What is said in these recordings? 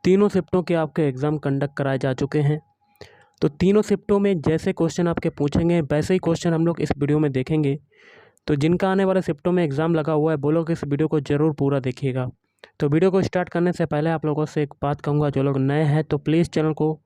तीनों शिफ्टों के आपके एग्ज़ाम कंडक्ट कराए जा चुके हैं। तो तीनों शिफ्टों में जैसे क्वेश्चन आपके पूछेंगे वैसे ही क्वेश्चन हम लोग इस वीडियो में देखेंगे। तो जिनका आने वाले शिफ्टों में एग्ज़ाम लगा हुआ है वो लोग इस वीडियो को ज़रूर पूरा देखिएगा। तो वीडियो को स्टार्ट करने से पहले आप लोगों से एक बात कहूँगा, जो लोग नए हैं तो प्लीज़ चैनल को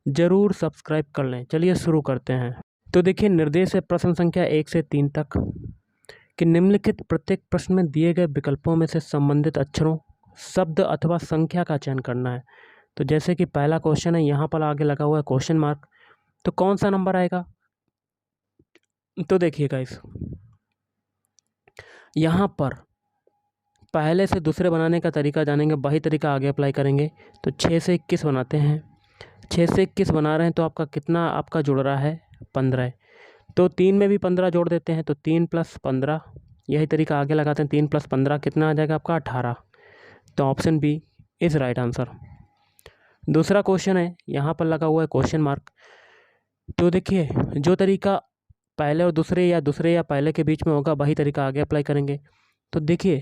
ज़रूर सब्सक्राइब कर लें। चलिए शुरू करते हैं। तो देखिए, निर्देश है प्रश्न संख्या 1 से 3 तक कि निम्नलिखित प्रत्येक प्रश्न में दिए गए विकल्पों में से संबंधित अक्षरों, शब्द अथवा संख्या का चयन करना है। तो जैसे कि पहला क्वेश्चन है, यहाँ पर आगे लगा हुआ है क्वेश्चन मार्क, तो कौन सा नंबर आएगा? तो देखिए गाइस, यहाँ पर पहले से दूसरे बनाने का तरीका जानेंगे, वही तरीका आगे अप्लाई करेंगे। तो 6 से 21 बनाते हैं। 6 से 21 बना रहे हैं तो आपका कितना आपका जुड़ रहा है? 15। तो 3 में भी 15 जोड़ देते हैं, तो 3 + 15, यही तरीका आगे लगाते हैं। 3 + 15 कितना आ जाएगा आपका? 18। तो option B is right answer. दूसरा क्वेश्चन है, यहाँ पर लगा हुआ है क्वेश्चन मार्क। तो देखिए, जो तरीका पहले और दूसरे या पहले के बीच में होगा वही तरीका आगे अप्लाई करेंगे। तो देखिए,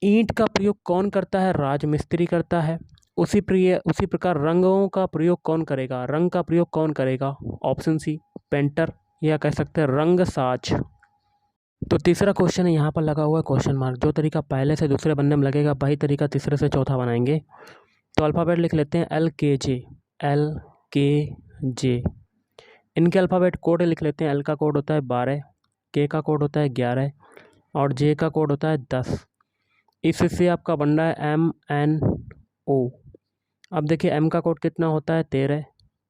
ईंट का प्रयोग कौन करता है? राजमिस्त्री करता है। उसी प्रकार रंगों का प्रयोग कौन करेगा? रंग का प्रयोग कौन करेगा? ऑप्शन सी पेंटर, या कह सकते हैं रंगसाज। तो तीसरा क्वेश्चन है, यहाँ पर लगा हुआ है क्वेश्चन मार्क। जो तरीका पहले से दूसरे बनने में लगेगा वही तरीका तीसरे से चौथा बनाएंगे। तो अल्फ़ाबेट लिख लेते हैं LKJ। इनके अल्फ़ाबेट कोड लिख लेते हैं। L का कोड होता है 12, K का कोड होता है 11 और J का कोड होता है 10। इससे आपका बन रहा है MNO। अब देखिए, M का कोड कितना होता है? 13,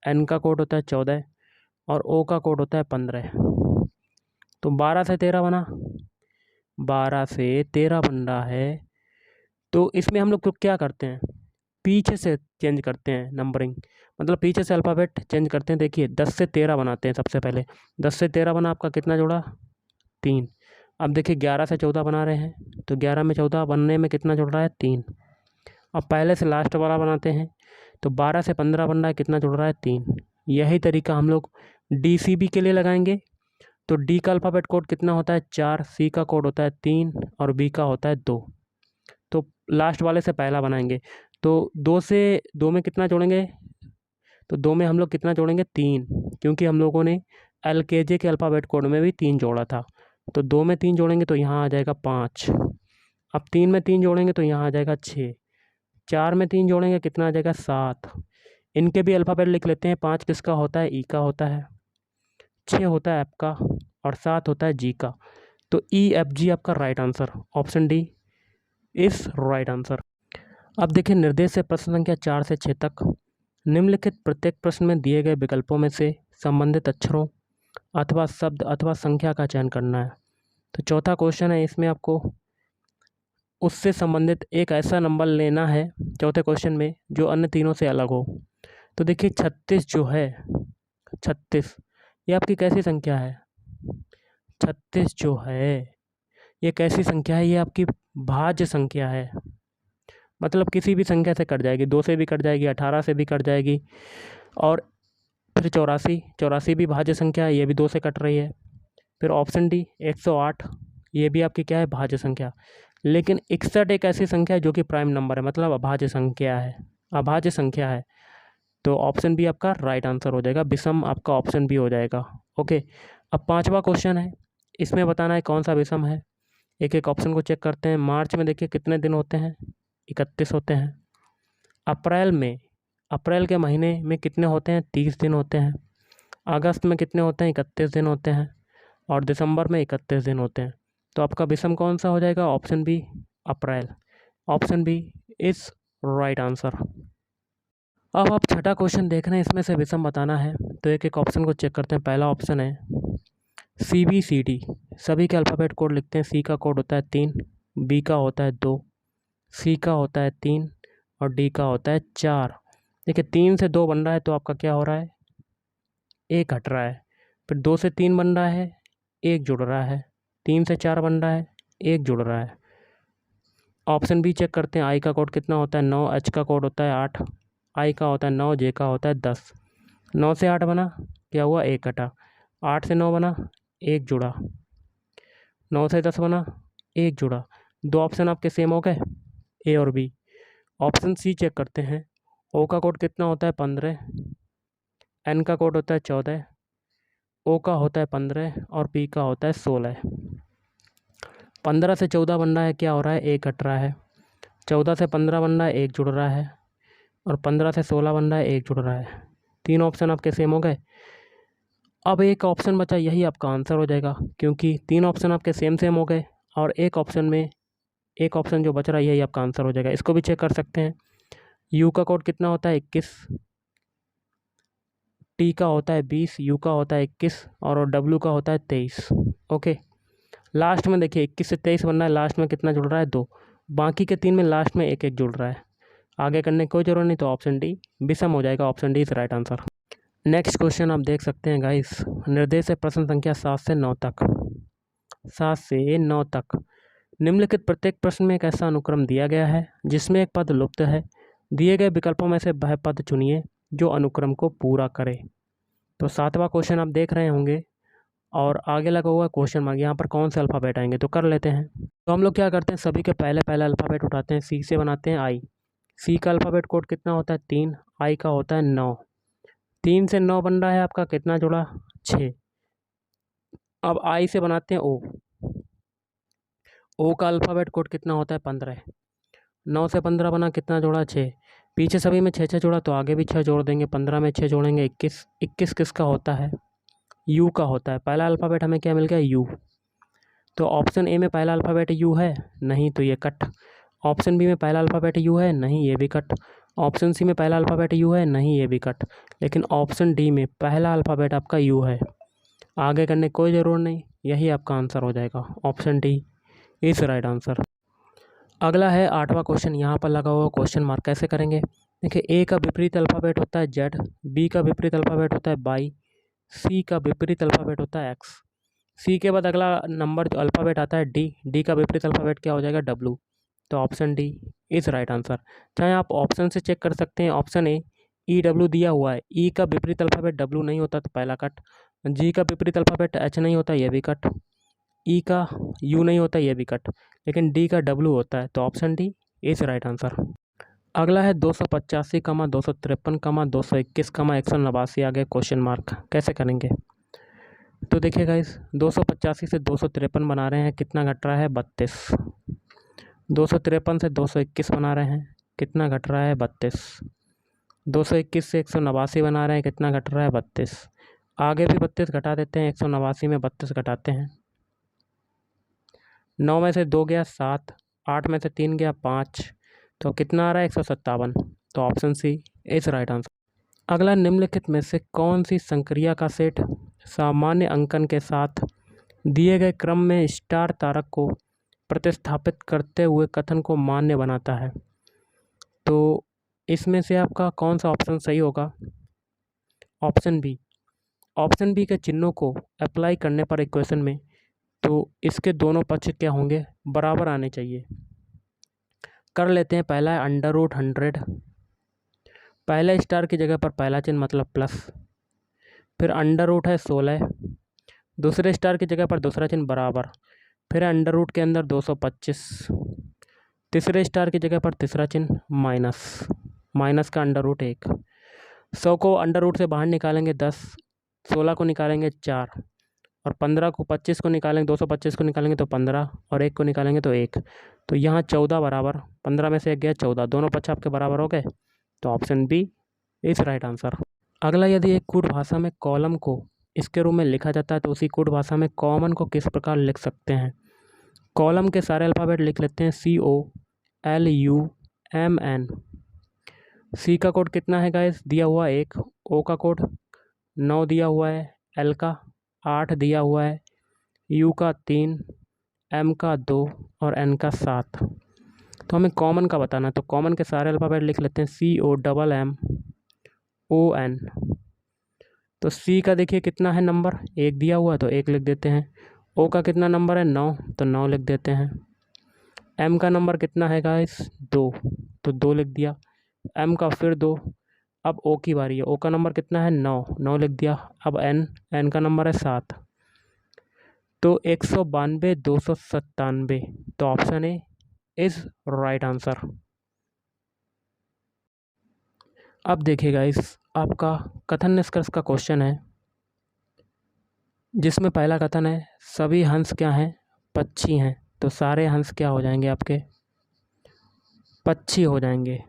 N का कोड होता है 14 और O का कोड होता है 15। तो 12 से 13 बना, 12 से 13 बन रहा है। तो इसमें हम लोग तो क्या करते हैं? पीछे से चेंज करते हैं नंबरिंग, मतलब पीछे से अल्फ़ाबेट चेंज करते हैं। देखिए, 10 से 13 बनाते हैं सबसे पहले। 10 से 13 बना, आपका कितना जोड़ा? 3। अब देखिए, 11 से 14 बना रहे हैं, तो 11 में 14 बनने में कितना जुड़ रहा है? 3। अब पहले से लास्ट वाला बनाते हैं, तो 12 से 15 बन रहा है, कितना जुड़ रहा है? 3। यही तरीका हम लोग DCB के लिए लगाएंगे। तो D का अल्फ़ाबेट कोड कितना होता है? 4, C का कोड होता है 3 और B का होता है 2। तो लास्ट वाले से पहला बनाएंगे। तो 2 से 2 में कितना जोड़ेंगे? तो 2 में हम लोग कितना जोड़ेंगे? 3, क्योंकि हम लोगों ने LKJ के अल्फ़ाबेट कोड में भी 3 जोड़ा था। तो 2 में 3 जोड़ेंगे तो यहाँ आ जाएगा 5। अब 3 में 3 जोड़ेंगे तो यहाँ आ जाएगा 6। 4 में 3 जोड़ेंगे, कितना आ जाएगा? 7। इनके भी अल्फ़ाबेट लिख लेते हैं। 5 किसका होता है? E का होता है, 6 होता है F का और 7 होता है G का। तो EFG आपका right answer, option D is right answer. अब देखिए, निर्देश है प्रश्न संख्या 4 से 6 तक। निम्नलिखित प्रत्येक प्रश्न में दिए गए विकल्पों में से संबंधित अक्षरों अथवा शब्द अथवा संख्या का चयन करना है। तो चौथा क्वेश्चन है, इसमें आपको उससे संबंधित एक ऐसा नंबर लेना है चौथे क्वेश्चन में जो अन्य तीनों से अलग हो। तो देखिए, 36 जो है, 36 ये आपकी कैसी संख्या है? 36 जो है ये कैसी संख्या है? ये आपकी भाज्य संख्या है, मतलब किसी भी संख्या से कट जाएगी। 2 से भी कट जाएगी, 18 से भी कट जाएगी, और फिर 84 भी भाज्य संख्या है, ये भी 2 से कट रही है। फिर ऑप्शन डी 108, ये भी आपकी क्या है? भाज्य संख्या। लेकिन 61 एक ऐसी संख्या है जो कि प्राइम नंबर है, मतलब अभाज्य संख्या है। तो ऑप्शन बी आपका राइट आंसर हो जाएगा। विषम आपका ऑप्शन बी हो जाएगा। ओके, अब 5वां क्वेश्चन है, इसमें बताना है कौन सा विषम है। एक एक ऑप्शन को चेक करते हैं। मार्च में देखिए कितने दिन होते हैं? 31 होते हैं। अप्रैल के महीने में कितने होते हैं? 30 दिन होते हैं। अगस्त में कितने होते हैं? 31 दिन होते हैं। और दिसंबर में 31 दिन होते हैं। तो आपका विषम कौन सा हो जाएगा? Option B April, option B is right answer. अब आप छठा क्वेश्चन देख रहे हैं, इसमें से विषम बताना है। तो एक एक ऑप्शन को चेक करते हैं। पहला ऑप्शन है CBCD, सभी के अल्फ़ाबेट कोड लिखते हैं। C का कोड होता है 3, B का होता है 2, C का होता है 3 और D का होता है 4। देखिए, 3 से 2 बन रहा है तो आपका क्या हो रहा है? 1 हट रहा है। फिर 2 से 3 बन रहा है, 1 जुड़ रहा है। 3 से 4 बन रहा है, 1 जुड़ रहा है। ऑप्शन बी चेक करते हैं। I का कोड कितना होता है? 9, H का कोड होता है 8, I का होता है 9, J का होता है 10। 9 से 8 बना, क्या हुआ? 1 हटा। 8 से 9 बना, 1 जुड़ा। 9 से 10 बना, 1 जुड़ा। 2 ऑप्शन आपके सेम हो गए, ए और बी। ऑप्शन सी चेक करते हैं। ओ का कोड कितना होता है 15, एन का कोड होता है 14, ओ का होता है 15 और पी का होता है 16। 15 से 14 बन रहा है, क्या हो रहा है, एक घट रहा है। 14 से 15 बन रहा है, एक जुड़ रहा है। और 15 से 16 बन रहा है, एक जुड़ रहा है। 3 ऑप्शन आपके सेम हो गए। अब एक ऑप्शन बचा, यही आपका आंसर हो जाएगा, क्योंकि 3 ऑप्शन आपके सेम सेम हो गए और एक ऑप्शन जो बच रहा है यही आपका आंसर हो जाएगा। इसको भी चेक कर सकते हैं। यू का कोड कितना होता है 21, टी का होता है 20, यू का होता है 21 और डब्ल्यू का होता है 23। ओके, लास्ट में देखिए 21 से 23 बनना है, लास्ट में कितना जुड़ रहा है 2, बाकी के 3 में लास्ट में एक एक जुड़ रहा है। आगे करने की कोई जरूरत नहीं, तो ऑप्शन डी विषम हो जाएगा। Option D is right answer. Next question आप देख सकते हैं गाइस, निर्देश है प्रश्न संख्या 7 से 9 तक। 7 से 9 तक निम्नलिखित प्रत्येक प्रश्न में एक ऐसा अनुक्रम दिया गया है जिसमें एक पद लुप्त है। दिए गए विकल्पों में से वह पद चुनिए जो अनुक्रम को पूरा करे। तो 7वां क्वेश्चन आप देख रहे होंगे और आगे लगा हुआ क्वेश्चन मार्क, यहाँ पर कौन से अल्फ़ाबेट आएंगे, तो कर लेते हैं। तो हम लोग क्या करते हैं, सभी के पहले पहले अल्फ़ाबेट उठाते हैं, सी से बनाते हैं आई। सी का अल्फ़ाबेट कोड कितना होता है 3, आई का होता है 9। 3 से 9 बन रहा है आपका, कितना जुड़ा 6। अब आई से बनाते हैं ओ। ओ का अल्फ़ाबेट कोड कितना होता है 15। 9 से 15 बना, कितना जोड़ा 6। पीछे सभी में 6 6 जोड़ा, तो आगे भी 6 जोड़ देंगे। 15 में 6 जोड़ेंगे 21। 21 किसका होता है, यू का होता है। पहला अल्फ़ाबेट हमें क्या मिल गया, यू। तो ऑप्शन ए में पहला अल्फ़ाबेट यू है, नहीं, तो ये कट। ऑप्शन बी में पहला अल्फ़ाबेट यू है, नहीं, ये भी कट। ऑप्शन सी में पहला अल्फ़ाबेट यू है, नहीं, ये भी कट। लेकिन ऑप्शन डी में पहला अल्फ़ाबेट आपका यू है। आगे करने की कोई ज़रूरत नहीं, यही आपका आंसर हो जाएगा। Option D is right answer. अगला है 8वां क्वेश्चन, यहाँ पर लगा हुआ क्वेश्चन मार्क, कैसे करेंगे। देखिए, ए का विपरीत अल्फ़ाबेट होता है जेड, बी का विपरीत अल्फ़ाबेट होता है बाई, सी का विपरीत अल्फ़ाबेट होता है एक्स। सी के बाद अगला नंबर जो अल्फ़ाबेट आता है डी, डी का विपरीत अल्फ़ाबेट क्या हो जाएगा, डब्लू। तो option D is right answer. चाहे आप ऑप्शन से चेक कर सकते हैं। ऑप्शन ए ई डब्ल्यू दिया हुआ है, ई का विपरीत अल्फ़ाबेट डब्लू नहीं होता, तो पहला कट। जी का विपरीत अल्फ़ाबेट एच नहीं होता, ये भी कट। ई का यू नहीं होता, ये भी कट। लेकिन डी का डब्लू होता है, तो option D is right answer. अगला है 285, 253, 221, 189। आगे क्वेश्चन मार्क, कैसे करेंगे। तो देखिए गाइस, 285 से 253 बना रहे हैं, कितना घट रहा है 32। 253 से 221 बना रहे हैं, कितना घट रहा है 32। 221 से 189 बना रहे हैं, कितना घट रहा है 32। आगे भी 32 घटा देते हैं, 189 में 32 घटाते हैं। 9 में से 2 गया 7, 8 में से 3 गया 5, तो कितना आ रहा है 157। तो option C is right answer. अगला, निम्नलिखित में से कौन सी संक्रिया का सेट सामान्य अंकन के साथ दिए गए क्रम में स्टार तारक को प्रतिस्थापित करते हुए कथन को मान्य बनाता है। तो इसमें से आपका कौन सा ऑप्शन सही होगा, ऑप्शन बी। ऑप्शन बी के चिन्हों को अप्लाई करने पर इक्वेशन में, तो इसके दोनों पक्ष क्या होंगे, बराबर आने चाहिए। कर लेते हैं। पहला है √100, पहले स्टार की जगह पर पहला चिन्ह मतलब प्लस। फिर अंडर रूट है 16, दूसरे स्टार की जगह पर दूसरा चिन्ह बराबर। फिर अंडर रूट के अंदर 225, तीसरे स्टार की जगह पर तीसरा चिन्ह माइनस, माइनस का √1। 100 को अंडर रूट से बाहर निकालेंगे 10, 16 को निकालेंगे 4 और 15 को 25 को निकालेंगे, 225 को निकालेंगे तो 15 और 1 को निकालेंगे तो 1। तो यहाँ 14 बराबर, 15 में से 1 गया 14, दोनों पक्ष आपके बराबर हो गए। तो option B is right answer. अगला, यदि एक कूट भाषा में कॉलम को इसके रूप में लिखा जाता है तो उसी कूट भाषा में कॉमन को किस प्रकार लिख सकते हैं। कॉलम के सारे अल्फ़ाबेट लिख लेते हैं, COLUMN। सी का कोड कितना है गाइस, दिया हुआ 1, ओ का कोड 9 दिया हुआ है, एल का 8 दिया हुआ है, यू का 3, एम का 2 और एन का 7। तो हमें कॉमन का बताना है, तो कॉमन के सारे अल्फ़ाबेट लिख लेते हैं, COMMON। तो सी का देखिए कितना है नंबर, 1 दिया हुआ है तो 1 लिख देते हैं। ओ का कितना नंबर है 9, तो 9 लिख देते हैं। एम का नंबर कितना है गाइस 2, तो 2 लिख दिया। एम का फिर 2। अब ओ की बारी है, ओ का नंबर कितना है 9, 9 लिख दिया। अब एन का नंबर है 7। तो 192, 297, तो option A is right answer. अब देखिएगा, इस आपका कथन निष्कर्ष का क्वेश्चन है, जिसमें पहला कथन है सभी हंस क्या हैं, पक्षी हैं। तो सारे हंस क्या हो जाएंगे, आपके पक्षी हो जाएंगे।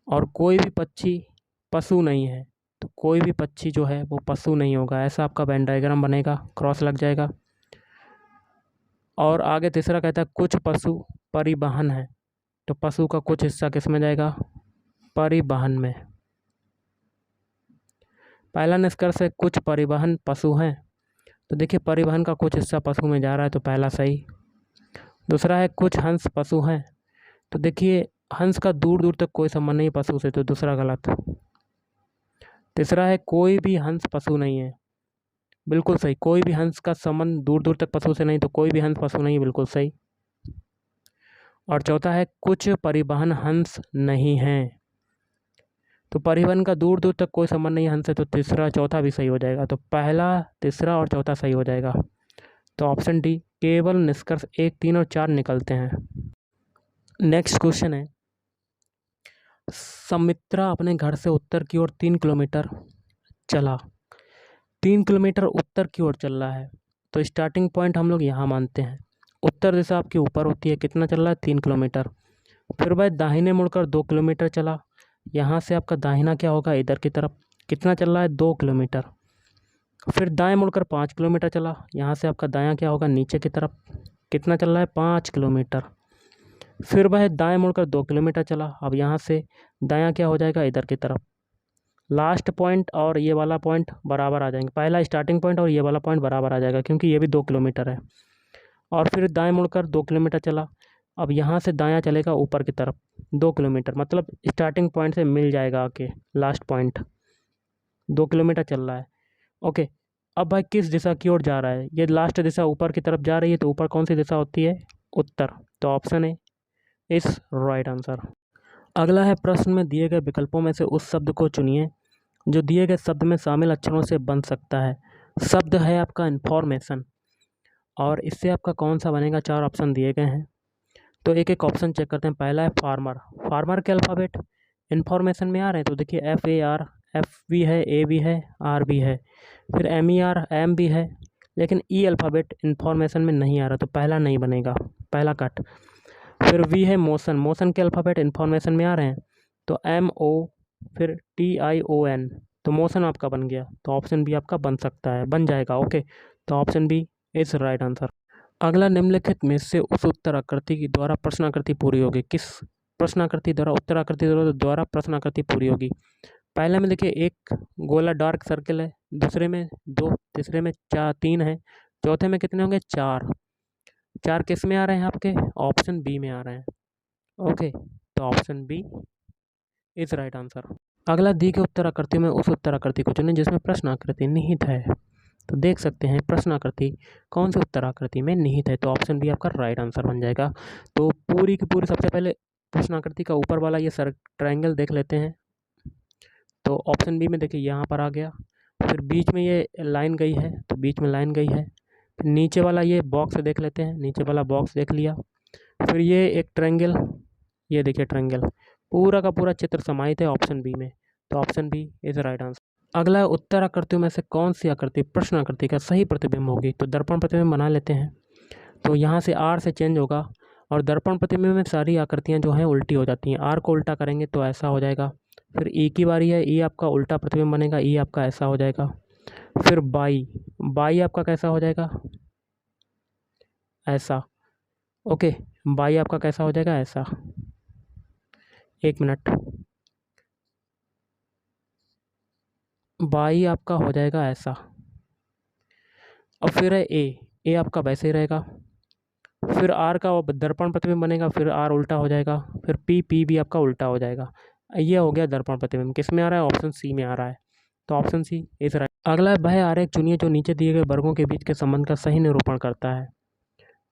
और कोई भी पक्षी पशु नहीं है, तो कोई भी पक्षी जो है वो पशु नहीं होगा। ऐसा आपका वेन डायग्राम बनेगा, क्रॉस लग जाएगा। और आगे तीसरा कहता है कुछ पशु परिवहन है, तो पशु का कुछ हिस्सा किस में जाएगा, परिवहन में। पहला निष्कर्ष है कुछ परिवहन पशु हैं, तो देखिए परिवहन का कुछ हिस्सा पशु में जा रहा है, तो पहला सही। दूसरा है कुछ हंस पशु हैं, तो देखिए हंस का दूर दूर तक कोई संबंध नहीं पशु से, तो दूसरा गलत। तीसरा है कोई भी हंस पशु नहीं है, बिल्कुल सही। कोई भी हंस का संबंध दूर दूर तक पशु से नहीं, तो कोई भी हंस पशु नहीं, बिल्कुल सही। और चौथा है कुछ परिवहन हंस नहीं हैं, तो परिवहन का दूर दूर तक कोई संबंध नहीं है हंस से, तो तीसरा चौथा भी सही हो जाएगा। तो पहला, तीसरा और चौथा सही हो जाएगा। तो ऑप्शन डी, केवल निष्कर्ष 1, 3 और 4 निकलते हैं। नेक्स्ट क्वेश्चन है, समित्रा अपने घर से उत्तर की ओर 3 किलोमीटर चला। 3 किलोमीटर उत्तर की ओर चल रहा है, तो स्टार्टिंग पॉइंट हम लोग यहाँ मानते हैं। उत्तर दिशा आपकी ऊपर होती है, कितना चल रहा है, 3 किलोमीटर। फिर वह दाहिने मुड़कर 2 किलोमीटर चला। यहाँ से आपका दाहिना क्या होगा, इधर की तरफ, कितना चल रहा है, 2 किलोमीटर। फिर दाएं मुड़कर 5 किलोमीटर चला। यहाँ से आपका दायां क्या होगा, नीचे की तरफ, कितना चल रहा है, 5 किलोमीटर। फिर वह दाएं मुड़कर 2 किलोमीटर चला। अब यहाँ से दायां क्या हो जाएगा, इधर की तरफ। लास्ट पॉइंट और ये वाला पॉइंट बराबर आ जाएंगे, पहला स्टार्टिंग पॉइंट और ये वाला पॉइंट बराबर आ जाएगा, क्योंकि ये भी 2 किलोमीटर है। और फिर दाएं मुड़कर 2 किलोमीटर चला। अब यहाँ से दायां चलेगा ऊपर की तरफ 2 किलोमीटर, मतलब स्टार्टिंग पॉइंट से मिल जाएगा आके लास्ट पॉइंट। 2 किलोमीटर चल रहा है, ओके। अब भाई किस दिशा की ओर जा रहा है, ये लास्ट दिशा ऊपर की तरफ जा रही है, तो ऊपर कौन सी दिशा होती है, उत्तर। तो option A is right answer. अगला है, प्रश्न में दिए गए विकल्पों में से उस शब्द को चुनिए जो दिए गए शब्द में शामिल अक्षरों से बन सकता है। शब्द है आपका इन्फॉर्मेशन, और इससे आपका कौन सा बनेगा, 4 ऑप्शन दिए गए हैं, तो एक एक ऑप्शन चेक करते हैं। पहला है फार्मर। फार्मर के अल्फ़ाबेट इन्फॉर्मेशन में आ रहे हैं, तो देखिए FAR, F भी है, A भी है, R भी है, फिर MER, M भी है, लेकिन E अल्फ़ाबेट इन्फॉर्मेशन में नहीं आ रहा, तो पहला नहीं बनेगा, पहला कट। फिर V है मोशन। मोशन के अल्फ़ाबेट इन्फॉर्मेशन में आ रहे हैं, तो MO, फिर TION, तो मोशन आपका बन गया, तो ऑप्शन बी आपका बन सकता है, बन जाएगा, ओके। तो option B is right answer. अगला, निम्नलिखित में से उस उत्तर आकृति की द्वारा प्रश्न आकृति पूरी होगी। किस प्रश्न आकृति द्वारा, उत्तर आकृति द्वारा प्रश्न आकृति पूरी होगी। पहले में देखिए एक गोला डार्क सर्किल है, दूसरे में 2, तीसरे में 4, 3 है, चौथे में कितने होंगे, 4। 4 किस में आ रहे हैं, आपके ऑप्शन बी में आ रहे हैं, ओके। तो option B is right answer. अगला, दी गई उत्तर आकृति में उस उत्तर आकृति को चुनें जिसमें प्रश्न आकृति निहित है। तो देख सकते हैं प्रश्न आकृति कौन सी उत्तर आकृति में निहित है, तो ऑप्शन बी आपका राइट आंसर बन जाएगा। तो पूरी की पूरी, सबसे पहले प्रश्न आकृति का ऊपर वाला ये ट्रायंगल देख लेते हैं, तो ऑप्शन बी में देखिए यहाँ पर आ गया। फिर बीच में ये लाइन गई है, तो बीच में लाइन गई है। फिर नीचे वाला ये बॉक्स देख लेते हैं, नीचे वाला बॉक्स देख लिया। फिर ये एक ट्रायंगल, ये देखिए ट्रायंगल, पूरा का पूरा चित्र समाहित है ऑप्शन बी में, तो option B is right answer. अगला, उत्तर आकृतियों में से कौन सी आकृति प्रश्न आकृति का सही प्रतिबिंब होगी। तो दर्पण प्रतिबिंब बना लेते हैं, तो यहाँ से आर से चेंज होगा, और दर्पण प्रतिबिंब में सारी आकृतियाँ जो हैं उल्टी हो जाती हैं। आर को उल्टा करेंगे तो ऐसा हो जाएगा। फिर ई की बारी है, ई आपका उल्टा प्रतिबिंब बनेगा, ई आपका ऐसा हो जाएगा। फिर बाई आपका कैसा हो जाएगा, ऐसा, ओके। बाई आपका कैसा हो जाएगा, ऐसा। एक मिनट, बाई आपका हो जाएगा ऐसा। अब फिर है ए आपका वैसे ही रहेगा। फिर आर का दर्पण प्रतिबिंब बनेगा, फिर आर उल्टा हो जाएगा। फिर पी भी आपका उल्टा हो जाएगा। ये हो गया दर्पण प्रतिबिंब, किस में आ रहा है, ऑप्शन सी में आ रहा है, तो ऑप्शन सी इज राइट। अगला है, वह आरेख चुनिए जो नीचे दिए गए वर्गों के बीच के संबंध का सही निरूपण करता है।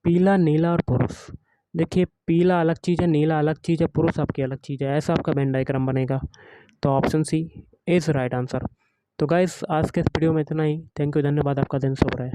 पीला, नीला और पुरुष। देखिए पीला अलग चीज़ है, नीला अलग चीज़ है, पुरुष आपकी अलग चीज़ है, ऐसा आपका वेन डायग्राम बनेगा, तो option C is right answer. तो गाइस आज के इस वीडियो में इतना ही। थैंक यू, धन्यवाद, आपका दिन शुभ रहे।